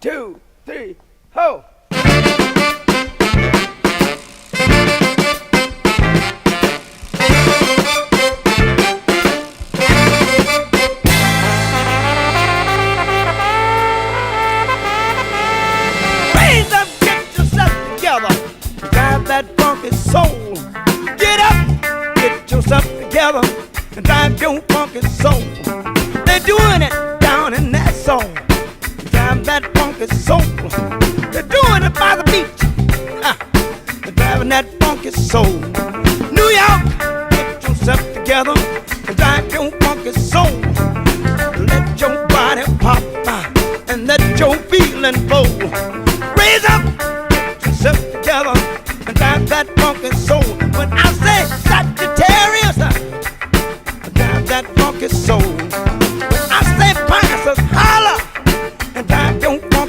two, three, ho! Raise up, get yourself together, drive that funky soul. Get up, get yourself together, and drive your funky soul. They're doing it down in that soul. Drive that funky soul. They're doing it by the beach. They're driving that funky soul. New York, get yourself together and drive your funky soul. Let your body pop and let your feeling flow. Raise up, get yourself together and drive that funky soul. When I say Sagittarius, drive that funky soul.